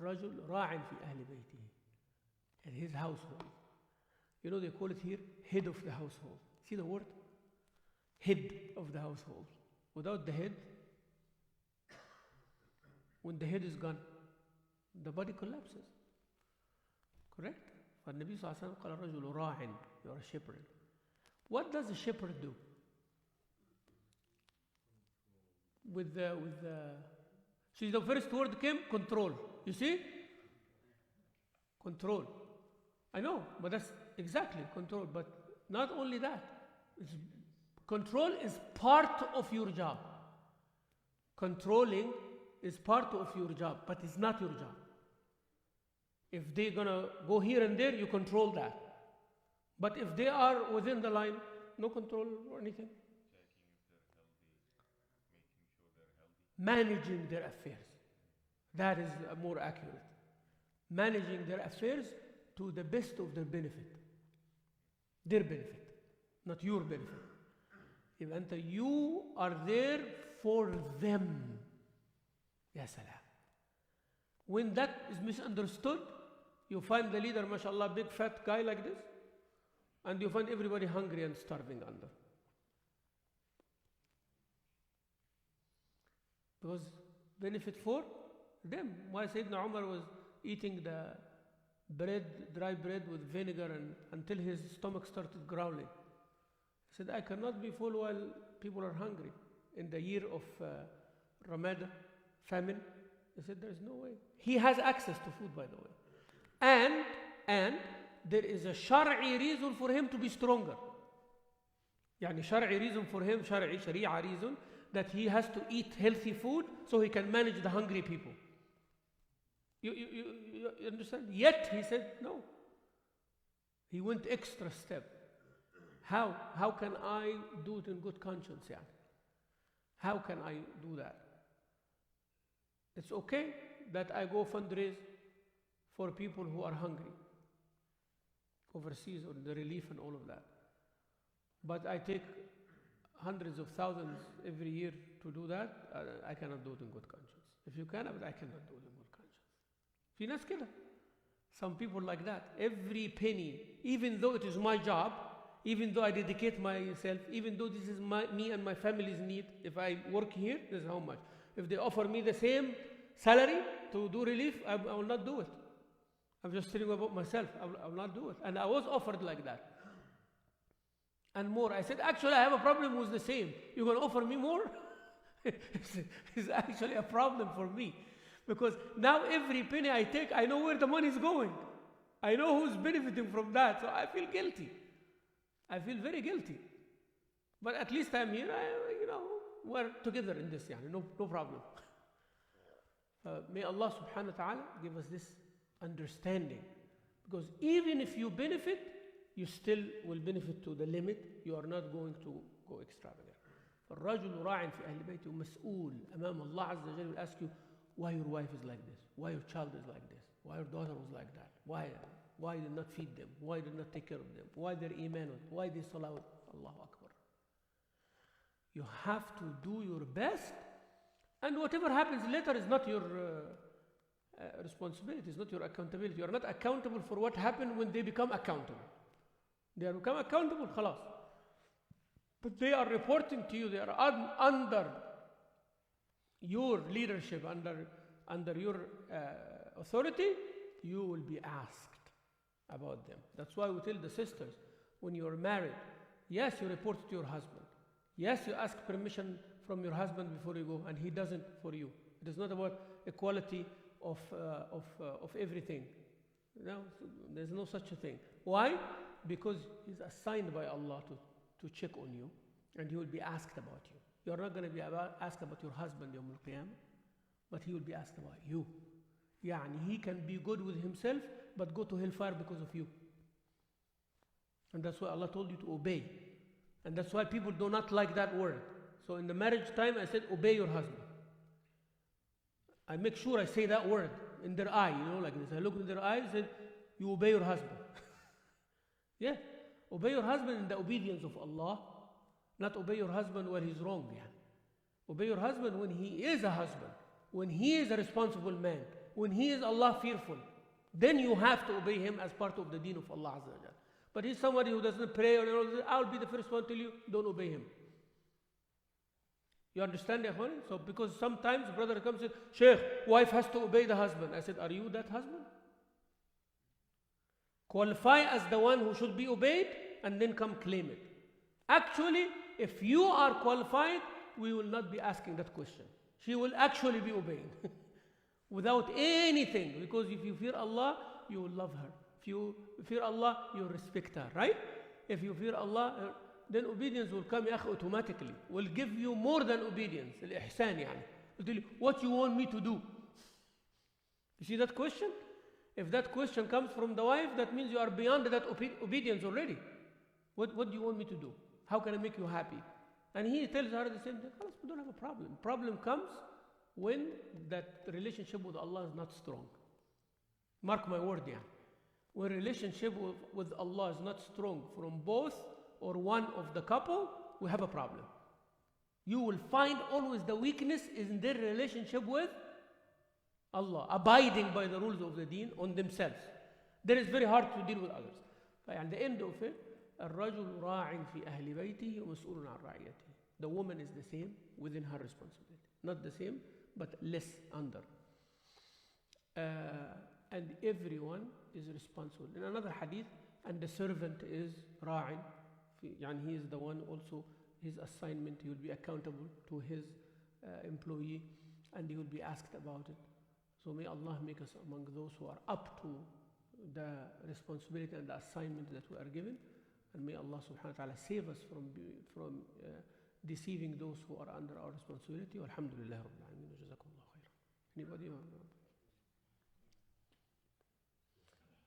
رَجُل رَاعٍ فِي أَهْلِ بَيْتِهِ. In his household. They call it here, head of the household. See the word? Head of the household. Without the head, when the head is gone, the body collapses. Correct? فالنبي صلى الله عليه وسلم قال الرجل راع. You are a shepherd. What does a shepherd do? With the see, the first word came, control. You see? Control. I know, but that's exactly control. But not only that, control is part of your job. Controlling is part of your job, but it's not your job. If they're going to go here and there, you control that. But if they are within the line, no control or anything. Managing their affairs. That is more accurate. Managing their affairs to the best of their benefit. Their benefit, not your benefit. You are there for them. Ya salam. When that is misunderstood, you find the leader, mashallah, big fat guy like this, and you find everybody hungry and starving under. Because benefit for them. Why Sayyidina Umar was eating the bread, dry bread with vinegar until his stomach started growling. He said, I cannot be full while people are hungry. In the year of Ramada, famine. They said there is no way. He has access to food, by the way. And there is a shar'i reason for him to be stronger. Yani shar'i reason for him, sharia reason, that he has to eat healthy food so he can manage the hungry people. You understand? Yet he said no. He went extra step. How can I do it in good conscience? Yeah? How can I do that? It's okay that I go fundraise for people who are hungry overseas, or the relief and all of that. But I take hundreds of thousands every year to do that. I cannot do it in good conscience. If you can, but I cannot do it in good conscience. في ناس كده. Some people like that. Every penny, even though it is my job, even though I dedicate myself, even though this is me and my family's need, if I work here, this is how much. If they offer me the same salary to do relief, I will not do it. I'm just telling you about myself. I will not do it. And I was offered like that. And more. I said, actually, I have a problem with the same. You're going to offer me more? It's actually a problem for me. Because now every penny I take, I know where the money is going. I know who's benefiting from that. So I feel guilty. I feel very guilty. But at least I'm here. We're together in this. No problem. May Allah subhanahu wa ta'ala give us this understanding. Because even if you benefit, you still will benefit to the limit. You are not going to go extravagant. الرجل راع في أهل بيته مسؤول أمام الله عز وجل will ask you why your wife is like this, why your child is like this, why your daughter was like that, why you did not feed them, why you did not take care of them, why their iman, why they salah. Allahu Akbar. You have to do your best, and whatever happens later is not your responsibility, it's not your accountability. You are not accountable for what happened when they become accountable. They are become accountable, khalas. But they are reporting to you, they are under your leadership, under your authority. You will be asked about them. That's why we tell the sisters, when you are married, yes, you report to your husband. Yes, you ask permission from your husband before you go, and he doesn't for you. It is not about equality of everything. No, there's no such a thing. Why? Because he's assigned by Allah to check on you, and he will be asked about you. You are not going to be asked about your husband Yawm al-Qiyamah, but he will be asked about you. Yani he can be good with himself, but go to hellfire because of you. And that's why Allah told you to obey. And that's why people do not like that word. So in the marriage time, I said, obey your husband. I make sure I say that word in their eye, like this. I look in their eyes and say, you obey your husband. Yeah. Obey your husband in the obedience of Allah, not obey your husband when he's wrong. Yeah. Obey your husband when he is a husband, when he is a responsible man, when he is Allah fearful. Then you have to obey him as part of the deen of Allah Azza wa Jal. But he's somebody who doesn't pray, I'll be the first one to tell you, don't obey him. You understand, Ikhwan? So because sometimes brother comes and says, Sheikh, wife has to obey the husband. I said, are you that husband? Qualify as the one who should be obeyed and then come claim it. Actually, if you are qualified, we will not be asking that question. She will actually be obeying without anything, because if you fear Allah, you will love her. If you fear Allah, you respect her, right? If you fear Allah, then obedience will come automatically. Will give you more than obedience. Al-ihsan yani. Will tell you what you want me to do. You see that question? If that question comes from the wife, that means you are beyond that obedience already. What do you want me to do? How can I make you happy? And he tells her the same thing. We don't have a problem. Problem comes when that relationship with Allah is not strong. Mark my word, yeah. When relationship with Allah is not strong from both or one of the couple, we have a problem. You will find always the weakness is in their relationship with Allah, abiding by the rules of the deen on themselves. That is very hard to deal with others. At the end of it, الرجل راع في أهل بيته ومسؤول عن رعيته. The woman is the same within her responsibility. Not the same, but less under. And everyone is responsible. In another hadith, and the servant is ra'in, and he is the one also, his assignment, he will be accountable to his employee, and he will be asked about it. So may Allah make us among those who are up to the responsibility and the assignment that we are given, and may Allah subhanahu wa ta'ala save us from deceiving those who are under our responsibility. Alhamdulillah Rabbil Alameen. Jazakumullah khairan. Anybody?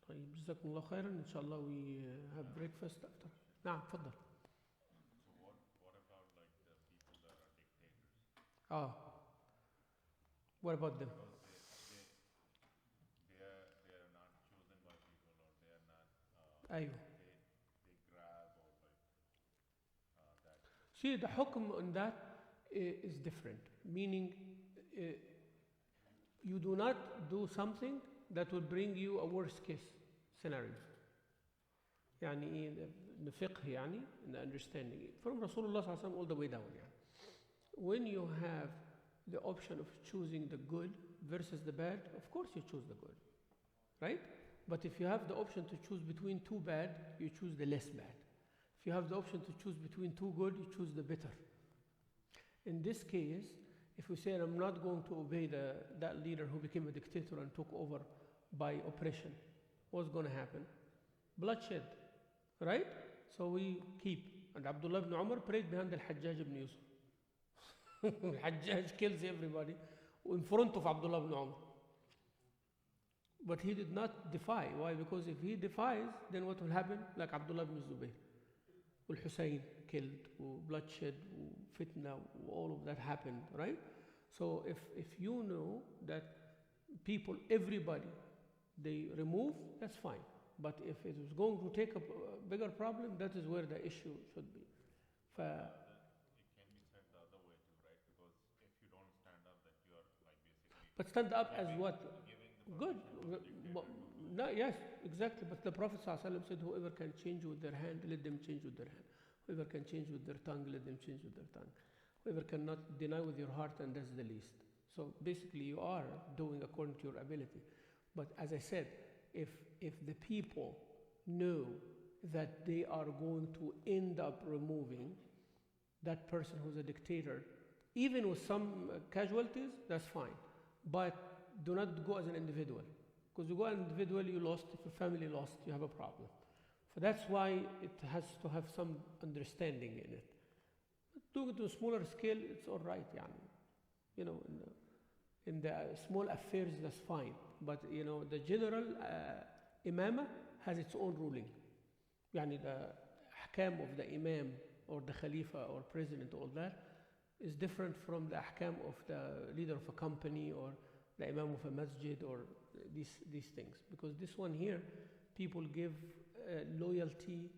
طيب جزاكم الله خيرا. Inshallah we have breakfast after. نعم تفضل. So what about like the people that are dictators? What about them? Because they are not chosen by people, or they are not أيوه. they grab or like that. See, the hukm on that is different. Meaning, you do not do something that will bring you a worst case scenario. يعني إيه الفقه يعني in the understanding from Rasulullah صلى الله عليه وسلم all the way down يعني. When you have the option of choosing the good versus the bad, of course you choose the good, right? But if you have the option to choose between two bad, you choose the less bad. If you have the option to choose between two good, you choose the better. In this case, if we say I'm not going to obey that leader who became a dictator and took over by oppression, what's going to happen? Bloodshed, right? So we keep. And Abdullah ibn Umar prayed behind Al-Hajjaj ibn Yusuf. Al-Hajjaj kills everybody in front of Abdullah ibn Umar. But he did not defy. Why? Because if he defies, then what will happen? Like Abdullah ibn Zubayr. Al-Hussein killed, bloodshed, fitna, all of that happened, right? So if you know that people, everybody, they remove, that's fine. But if it is going to take a bigger problem, that is where the issue should be. It can be said the other way too, right? Because if you don't stand up, that you are like basically. But stand up as what? Giving the Good. permission to the dictator to No, yes, exactly. But the Prophet ﷺ said, whoever can change with their hand, let them change with their hand. Whoever can change with their tongue, let them change with their tongue. Whoever cannot deny with your heart, and that's the least. So basically you are doing according to your ability. But as I said, if the people know that they are going to end up removing that person who's a dictator, even with some casualties, that's fine. But do not go as an individual. Because you go as an individual, you lost. If your family lost, you have a problem. So that's why it has to have some understanding in it. But doing it to a smaller scale, it's all right. يعني. You know, in the small affairs, that's fine. But you know, the general imama has its own ruling. يعني the ahkam of the imam or the khalifa or president, all that is different from the ahkam of the leader of a company or the imam of a masjid or these things. Because this one here, people give loyalty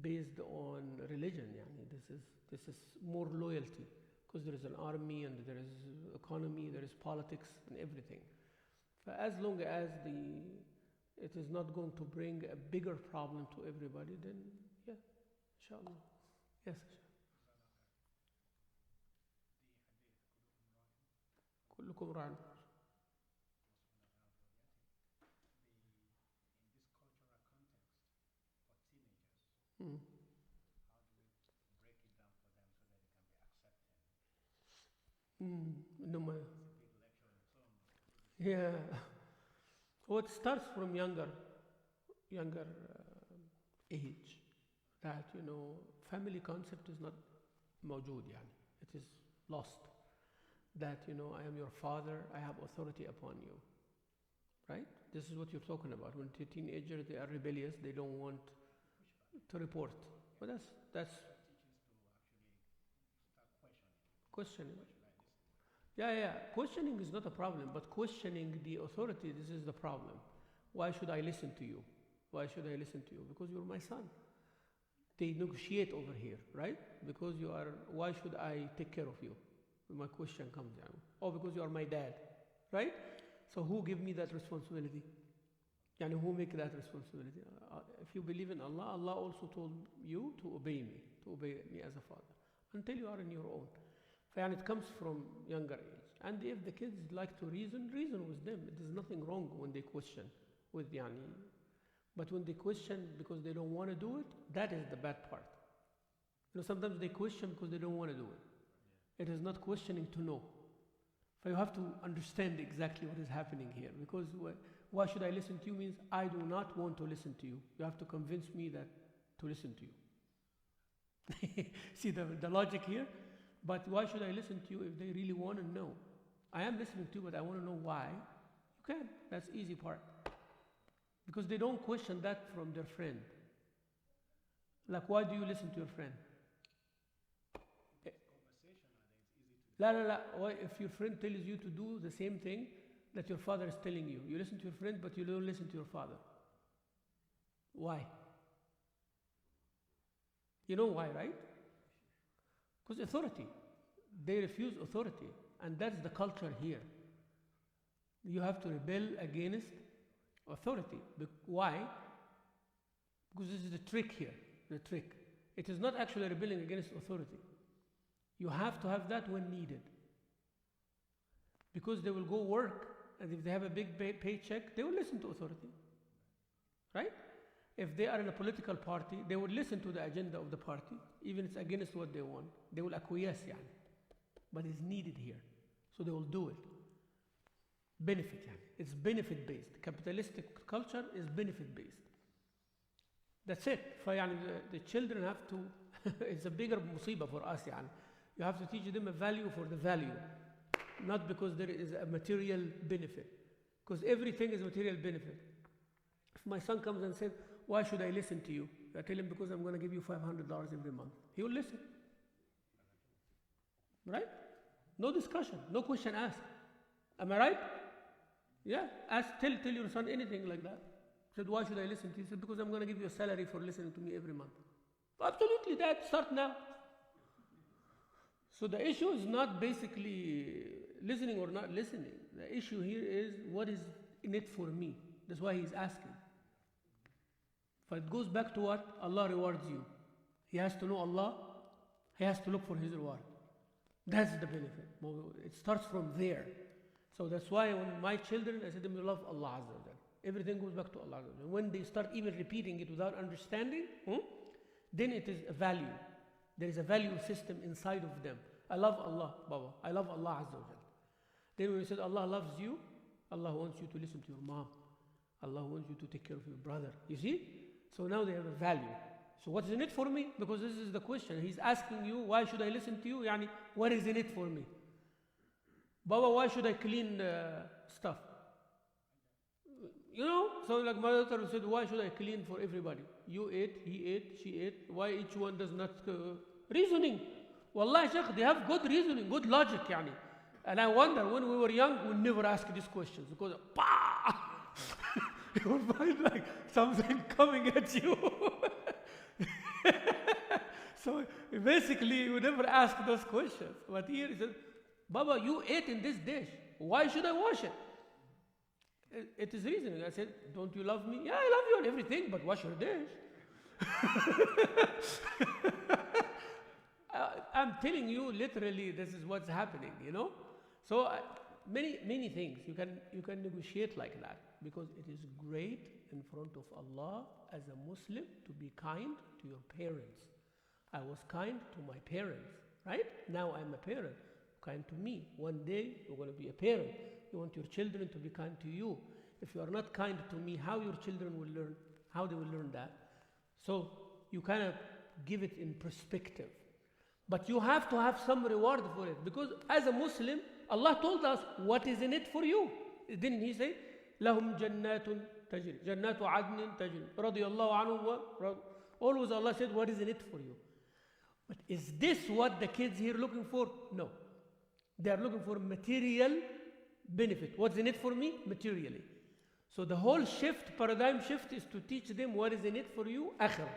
based on religion. يعني this is more loyalty because there is an army and there is economy, there is politics and everything. As long as it is not going to bring a bigger problem to everybody, then yeah, inshallah. Yes. كلكم راع. How do we break it down for them so that it can be accepted? No, It's a big lecture on its own. yeah. Well, it starts from younger age. That you know, family concept is not موجود يعني. It is lost. That you know, I am your father. I have authority upon you. Right? This is what you're talking about. When teenagers they are rebellious, they don't want to report. But that's Teachers to actually start questioning. questioning. Yeah. Questioning is not a problem, but questioning the authority, this is the problem. Why should I listen to you? Why should I listen to you? Because you're my son. They negotiate over here, right? Because you are, why should I take care of you? My question comes down. Oh, because you are my dad, right? So who give me that responsibility? Yani who make that responsibility? If you believe in Allah, Allah also told you to obey me as a father, until you are in your own. And it comes from younger age. And if the kids like to reason with them. There is nothing wrong when they question with yani. But when they question because they don't want to do it, that is the bad part. You know, sometimes they question because they don't want to do it. It is not questioning to know. So you have to understand exactly what is happening here. Because why should I listen to you means I do not want to listen to you. You have to convince me that to listen to you. See the logic here? But why should I listen to you if they really want to know? I am listening to you, but I want to know why. You can. That's the easy part. Because they don't question that from their friend. Like, why do you listen to your friend? Why, if your friend tells you to do the same thing that your father is telling you, you listen to your friend, but you don't listen to your father. Why? You know why, right? Because authority. They refuse authority. And that's the culture here. You have to rebel against authority. Why? Because this is the trick here. The trick. It is not actually rebelling against authority. You have to have that when needed. Because they will go work, and if they have a big paycheck, they will listen to authority. Right? If they are in a political party, they will listen to the agenda of the party, even if it's against what they want. They will acquiesce, yani. But it's needed here. So they will do it. Benefit, yani. It's benefit-based. Capitalistic culture is benefit-based. That's it. The children have to, it's a bigger musiba for us, yani. You have to teach them a value for the value, not because there is a material benefit. Because everything is material benefit. If my son comes and says, why should I listen to you? I tell him, because I'm going to give you $500 every month. He will listen. Right? No discussion, no question asked. Am I right? Yeah. Tell your son anything like that. Said, why should I listen to you? He said, because I'm going to give you a salary for listening to me every month. Absolutely, Dad, start now. So the issue is not basically listening or not listening. The issue here is what is in it for me. That's why he's asking. But it goes back to what? Allah rewards you. He has to know Allah. He has to look for His reward. That's the benefit. It starts from there. So that's why when my children, I said to them, you love Allah Azza wa Jal. Everything goes back to Allah Azza wa Jal. When they start even repeating it without understanding, then it is a value. There is a value system inside of them. I love Allah, Baba. I love Allah Azza wa Jal. Then when we said Allah loves you, Allah wants you to listen to your mom. Allah wants you to take care of your brother. You see? So now they have a value. So what's in it for me? Because this is the question. He's asking you, why should I listen to you? Yani, what is in it for me? Baba, why should I clean stuff? You know? So like my daughter said, why should I clean for everybody? You ate, he ate, she ate. Why each one does not... reasoning. Wallah, Sheikh, they have good reasoning, good logic, yani. And I wonder, when we were young, we never asked these questions. Because, you will find like something coming at you. So basically, you never ask those questions. But here he says, Baba, you ate in this dish. Why should I wash it? It is reasoning. I said, don't you love me? Yeah, I love you and everything, but wash your dish. I'm telling you, literally, this is what's happening, you know? So many things you can negotiate like that, because it is great in front of Allah as a Muslim to be kind to your parents. I was kind to my parents, right? Now I'm a parent. Kind to me. One day you're going to be a parent. You want your children to be kind to you. If you are not kind to me, how your children will learn? How they will learn that? So you kind of give it in perspective. But you have to have some reward for it, because as a Muslim, Allah told us what is in it for you. Didn't He say, "Lahum jannatun tajri, jannatu adnin tajri, radiyallahu anhu." Always Allah said, "What is in it for you?" But is this what the kids here looking for? No, they are looking for material benefit. What's in it for me? Materially. So the whole paradigm shift, is to teach them what is in it for you, akhirah.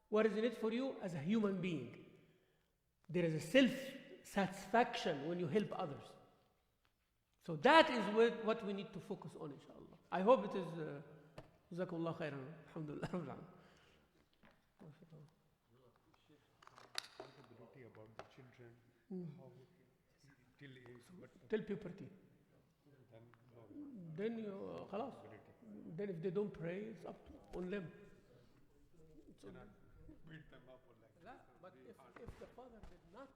What is in it for you as a human being? There is a self-satisfaction when you help others. So that is what we need to focus on, inshallah. I hope it is. Jazakallah khairan. Alhamdulillah. Accountability about the children, how till age, but Till puberty. then Then you, khalas. Then if they don't pray, it's up on them. cannot beat them up or like But if the father did not